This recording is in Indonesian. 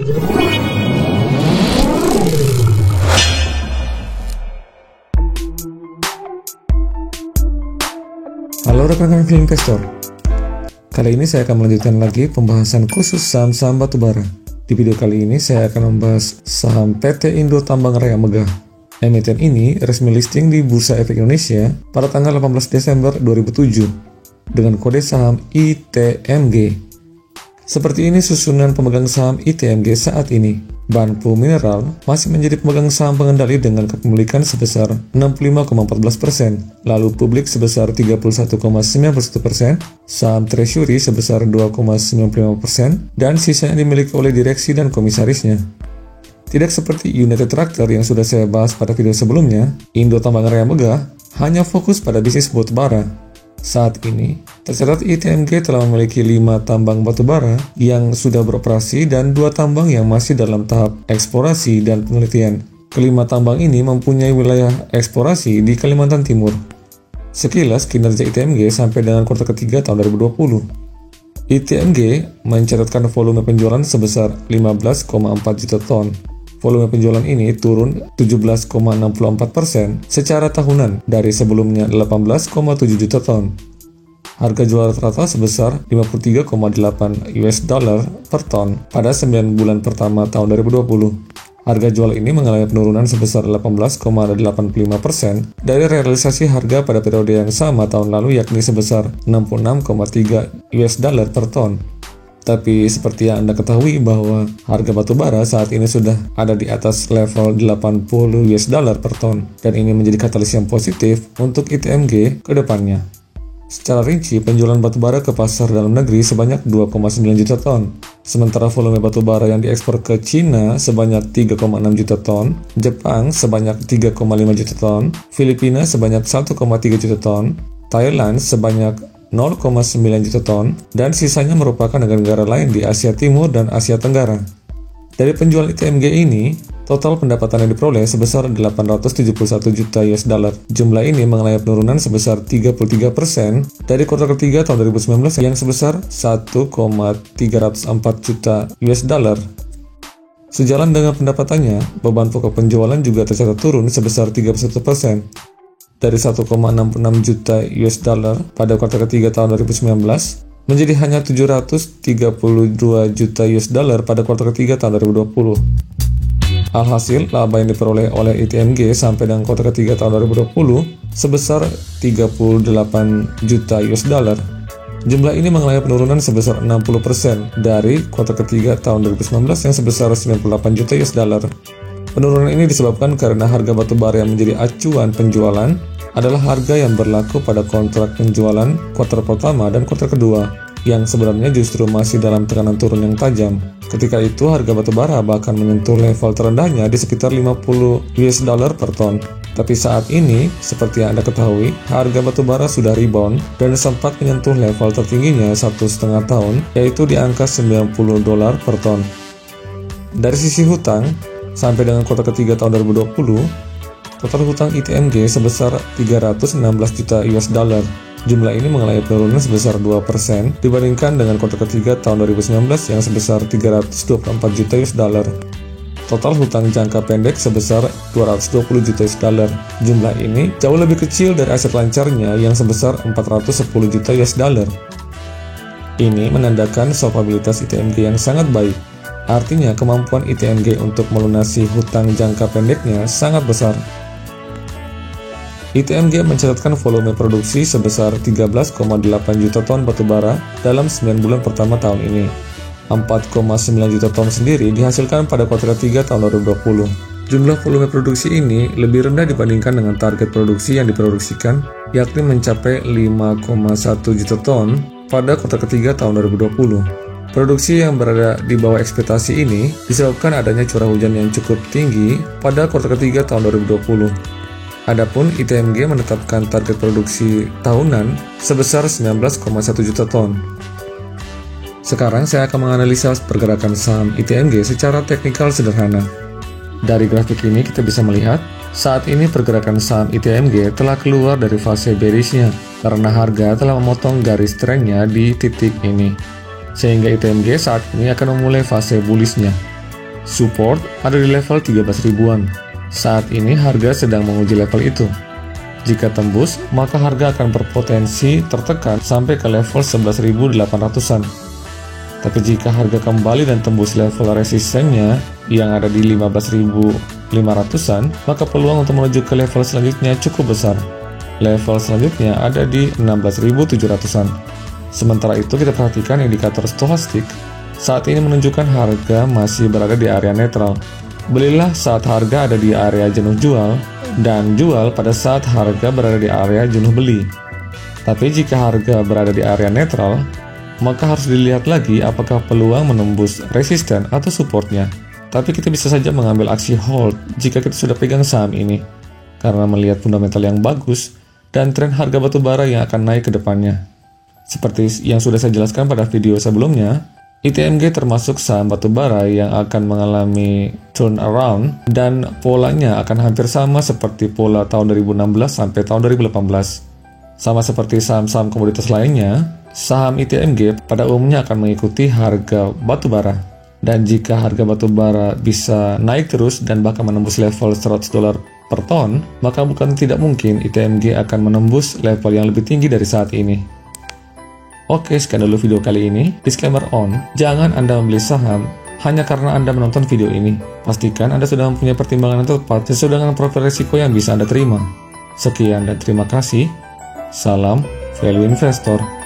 Halo rekan-rekan investor, kali ini saya akan melanjutkan lagi pembahasan khusus saham-saham batubara. Di video kali ini saya akan membahas saham PT Indo Tambang Raya Megah. Emiten ini resmi listing di Bursa Efek Indonesia pada tanggal 18 Desember 2007 dengan kode saham ITMG. Seperti ini susunan pemegang saham ITMG saat ini. Banpu Mineral masih menjadi pemegang saham pengendali dengan kepemilikan sebesar 65,14%, lalu publik sebesar 31,91%, saham treasury sebesar 2,95%, dan sisanya dimiliki oleh direksi dan komisarisnya. Tidak seperti United Tractor yang sudah saya bahas pada video sebelumnya, Indo Tambang Raya Megah hanya fokus pada bisnis batubara. Saat ini, tercatat ITMG telah memiliki 5 tambang batubara yang sudah beroperasi dan 2 tambang yang masih dalam tahap eksplorasi dan penelitian. Kelima tambang ini mempunyai wilayah eksplorasi di Kalimantan Timur. Sekilas kinerja ITMG sampai dengan kuartal ketiga tahun 2020. ITMG mencatatkan volume penjualan sebesar 15,4 juta ton. Volume penjualan ini turun 17,64% secara tahunan dari sebelumnya 18,7 juta ton. Harga jual rata-rata sebesar 53,8 US dollar per ton pada 9 bulan pertama tahun 2020. Harga jual ini mengalami penurunan sebesar 18,85% dari realisasi harga pada periode yang sama tahun lalu, yakni sebesar 66,3 US dollar per ton. Tapi seperti yang Anda ketahui bahwa harga batubara saat ini sudah ada di atas level 80 US dollar per ton, dan ini menjadi katalis yang positif untuk ITMG ke depannya. Secara rinci, penjualan batubara ke pasar dalam negeri sebanyak 2,9 juta ton, sementara volume batubara yang diekspor ke Cina sebanyak 3,6 juta ton, Jepang sebanyak 3,5 juta ton, Filipina sebanyak 1,3 juta ton, Thailand sebanyak 0,9 juta ton, dan sisanya merupakan negara-negara lain di Asia Timur dan Asia Tenggara. Dari penjualan ITMG ini, total pendapatan yang diperoleh sebesar 871 juta US dollar. Jumlah ini mengalami penurunan sebesar 33% dari kuartal ketiga tahun 2019 yang sebesar 1,304 juta US dollar. Sejalan dengan pendapatannya, beban pokok penjualan juga tercatat turun sebesar 31%. Dari 1,66 juta US dollar pada kuartal ketiga tahun 2019 menjadi hanya 732 juta US dollar pada kuartal ketiga tahun 2020. Alhasil, laba yang diperoleh oleh ITMG sampai dengan kuartal ketiga tahun 2020 sebesar 38 juta US dollar. Jumlah ini mengalami penurunan sebesar 60% dari kuartal ketiga tahun 2019 yang sebesar 98 juta US dollar. Penurunan ini disebabkan karena harga batubara yang menjadi acuan penjualan adalah harga yang berlaku pada kontrak penjualan kuartal pertama dan kuartal kedua, yang sebenarnya justru masih dalam tekanan turun yang tajam. Ketika itu harga batubara bahkan menyentuh level terendahnya di sekitar 50 US dollar per ton. Tapi saat ini, seperti yang Anda ketahui, harga batubara sudah rebound dan sempat menyentuh level tertingginya 1,5 tahun, yaitu di angka 90 dolar per ton. Dari sisi hutang, sampai dengan kuartal ketiga tahun 2020, total hutang ITMG sebesar 316 juta US dollar. Jumlah ini mengalami penurunan sebesar 2% dibandingkan dengan kuartal ketiga tahun 2019 yang sebesar 324 juta US dollar. Total hutang jangka pendek sebesar 220 juta US dollar. Jumlah ini jauh lebih kecil dari aset lancarnya yang sebesar 410 juta US dollar. Ini menandakan solvabilitas ITMG yang sangat baik. Artinya kemampuan ITMG untuk melunasi hutang jangka pendeknya sangat besar. ITMG mencatatkan volume produksi sebesar 13,8 juta ton batubara dalam 9 bulan pertama tahun ini. 4,9 juta ton sendiri dihasilkan pada kuartal 3 tahun 2020. Jumlah volume produksi ini lebih rendah dibandingkan dengan target produksi yang diproduksikan, yakni mencapai 5,1 juta ton pada kuartal ketiga tahun 2020. Produksi yang berada di bawah ekspektasi ini disebabkan adanya curah hujan yang cukup tinggi pada kuartal ketiga tahun 2020. Adapun ITMG menetapkan target produksi tahunan sebesar 19,1 juta ton. Sekarang saya akan menganalisa pergerakan saham ITMG secara teknikal sederhana. Dari grafik ini kita bisa melihat saat ini pergerakan saham ITMG telah keluar dari fase bearishnya karena harga telah memotong garis trendnya di titik ini, sehingga ITMG saat ini akan memulai fase bullishnya. Support ada di level 13 ribuan. Saat ini harga sedang menguji level itu. Jika tembus, maka harga akan berpotensi tertekan sampai ke level 11.800-an. Tapi jika harga kembali dan tembus level resistennya yang ada di 15.500-an, maka peluang untuk menuju ke level selanjutnya cukup besar. Level selanjutnya ada di 16.700-an. Sementara itu kita perhatikan indikator stochastik saat ini menunjukkan harga masih berada di area netral. Belilah saat harga ada di area jenuh jual dan jual pada saat harga berada di area jenuh beli. Tapi jika harga berada di area netral, maka harus dilihat lagi apakah peluang menembus resisten atau supportnya. Tapi kita bisa saja mengambil aksi hold jika kita sudah pegang saham ini, karena melihat fundamental yang bagus dan tren harga batubara yang akan naik ke depannya. Seperti yang sudah saya jelaskan pada video sebelumnya, ITMG termasuk saham batubara yang akan mengalami turnaround dan polanya akan hampir sama seperti pola tahun 2016 sampai tahun 2018. Sama seperti saham-saham komoditas lainnya, saham ITMG pada umumnya akan mengikuti harga batubara. Dan jika harga batubara bisa naik terus dan bahkan menembus level $100 per ton, maka bukan tidak mungkin ITMG akan menembus level yang lebih tinggi dari saat ini. Oke, sekian dulu video kali ini. Disclaimer on, jangan Anda membeli saham hanya karena Anda menonton video ini. Pastikan Anda sudah mempunyai pertimbangan yang tepat sesuai dengan profil risiko yang bisa Anda terima. Sekian dan terima kasih. Salam Value Investor.